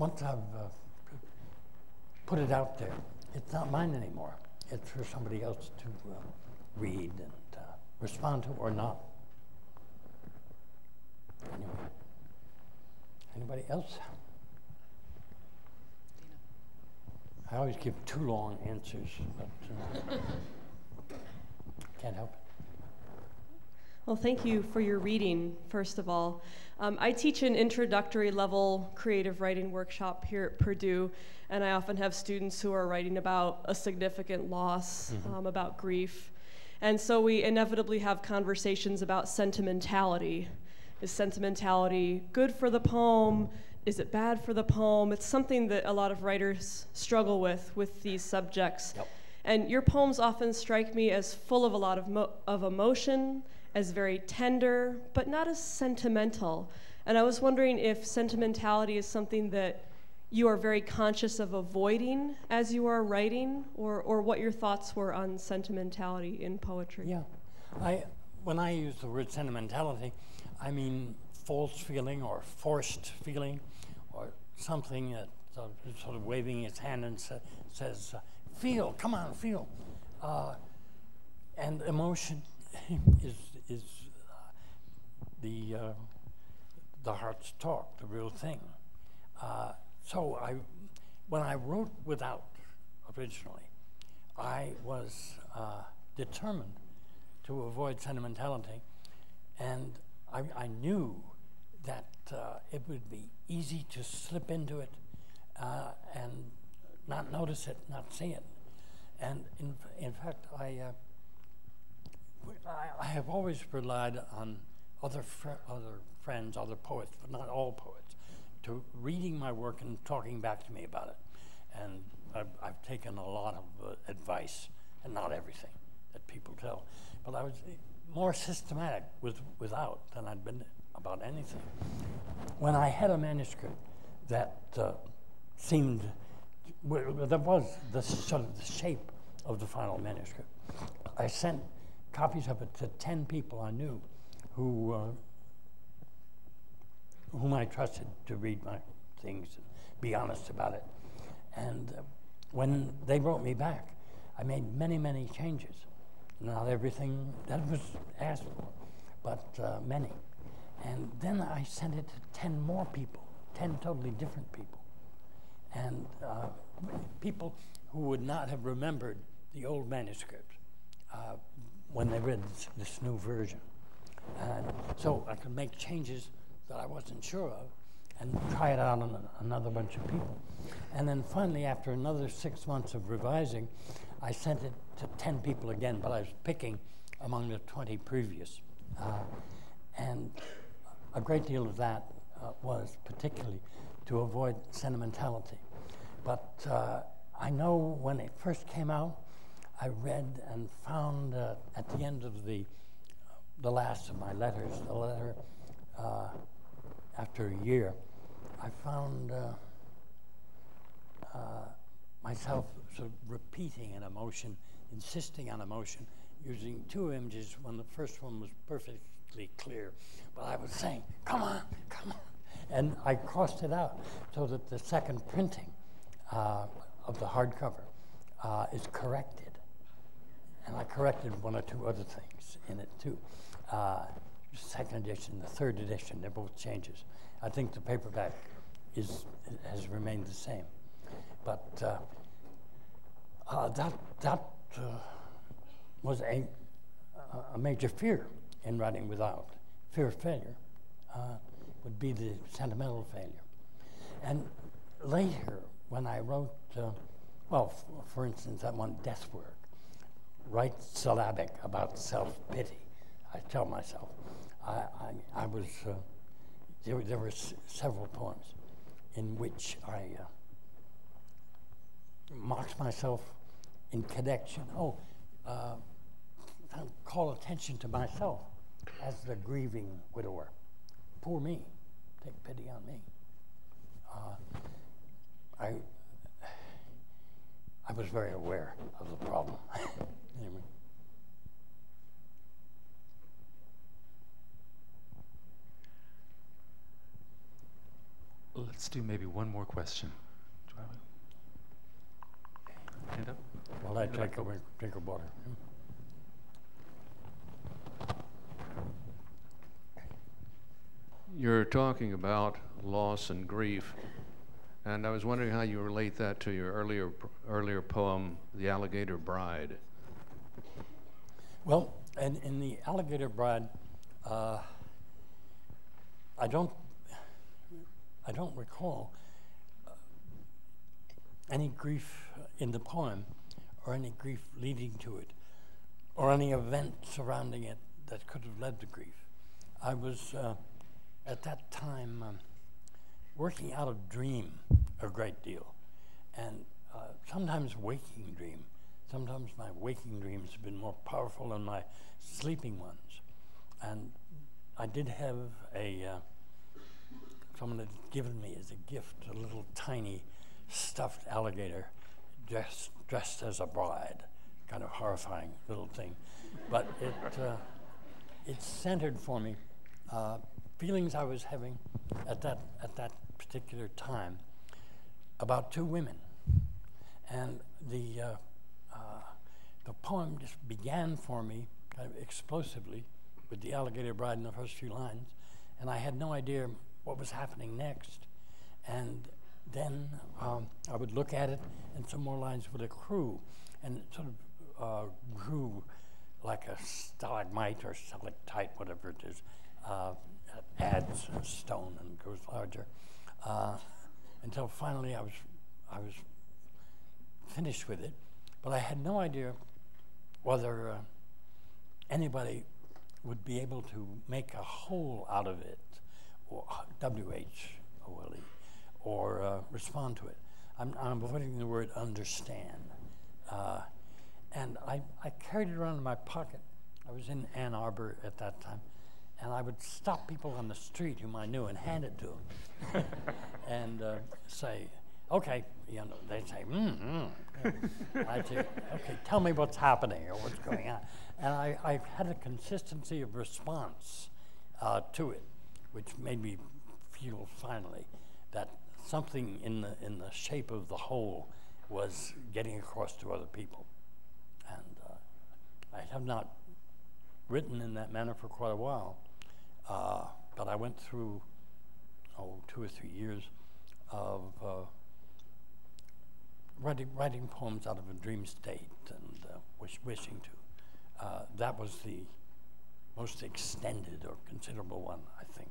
once I've put it out there, it's not mine anymore. It's for somebody else to read and respond to or not. Anyway, anybody else? I always give too long answers, but can't help it. Well, thank you for your reading, first of all. I teach an introductory level creative writing workshop here at Purdue, and I often have students who are writing about a significant loss, about grief. And so we inevitably have conversations about sentimentality. Is sentimentality good for the poem? Is it bad for the poem? It's something that a lot of writers struggle with these subjects. Yep. And your poems often strike me as full of a lot of emotion, as very tender, but not as sentimental. And I was wondering if sentimentality is something that you are very conscious of avoiding as you are writing, or what your thoughts were on sentimentality in poetry. Yeah, when I use the word sentimentality, I mean false feeling or forced feeling, or something that sort of waving its hand and says, feel, come on, feel. And emotion is the heart's talk, the real thing. So when I wrote Without originally, I was determined to avoid sentimentality, and I knew that it would be easy to slip into it and not notice it, not see it. And in fact, I have always relied on other friends, other poets, but not all poets, to reading my work and talking back to me about it. And I've taken a lot of advice, and not everything that people tell. But I was more systematic without than I'd been about anything. When I had a manuscript that seemed, that was the sort of the shape of the final manuscript, I sent copies of it to 10 people I knew whom I trusted to read my things and be honest about it. And when they wrote me back, I made many, many changes. Not everything that was asked for, but many. And then I sent it to 10 more people, 10 totally different people. And people who would not have remembered the old manuscript when they read this new version. And so I could make changes that I wasn't sure of and try it out on another bunch of people. And then finally, after another 6 months of revising, I sent it to 10 people again, but I was picking among the 20 previous. And a great deal of that was particularly to avoid sentimentality. But I know when it first came out, I read and found at the end of the last of my letters, the letter after a year, I found myself sort of repeating an emotion, insisting on emotion, using 2 images when the first one was perfectly clear. But I was saying, come on, come on. And I crossed it out so that the second printing of the hardcover is corrected. And I corrected 1 or 2 other things in it too. Second edition, the third edition, they're both changes. I think the paperback has remained the same. But that was a major fear in writing Without. Fear of failure would be the sentimental failure. And later, when I wrote, well, for instance, that one, Death Work, write syllabic about self-pity, I tell myself. I was, there were several poems in which I mocked myself in connection. Call attention to myself as the grieving widower. Poor me, take pity on me. I was very aware of the problem. Anyway. Let's Let's do maybe one more question. Do I have a hand up? While I take a drink of water. You're talking about loss and grief, and I was wondering how you relate that to your earlier poem, The Alligator Bride. Well, in The Alligator Bride, I don't recall any grief in the poem, or any grief leading to it, or any event surrounding it that could have led to grief. I was at that time working out of dream a great deal, and sometimes waking dream. Sometimes my waking dreams have been more powerful than my sleeping ones. And I did have someone had given me as a gift a little tiny stuffed alligator dressed as a bride, kind of horrifying little thing. But it centered for me feelings I was having at that particular time about two women. And the poem just began for me kind of explosively with the alligator bride in the first few lines, and I had no idea what was happening next. And then I would look at it, and some more lines would accrue, and it sort of grew like a stalagmite or stalactite, whatever it is. It adds a stone and grows larger, until finally I was finished with it. But I had no idea whether anybody would be able to make a whole out of it, or W-H-O-L-E, or respond to it. I'm avoiding the word understand. And I carried it around in my pocket. I was in Ann Arbor at that time, and I would stop people on the street whom I knew and hand it to them, and say, okay, you know, they'd say, I'd say, okay, tell me what's happening or what's going on. And I had a consistency of response to it, which made me feel finally that something in the shape of the whole was getting across to other people. And I have not written in that manner for quite a while, but I went through 2 or 3 years of writing poems out of a dream state and wishing to. That was the most extended or considerable one, I think.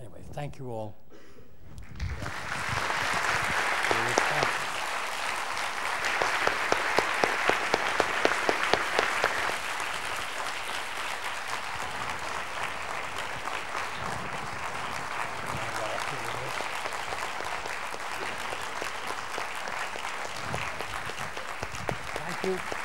Anyway, thank you all. Thank you.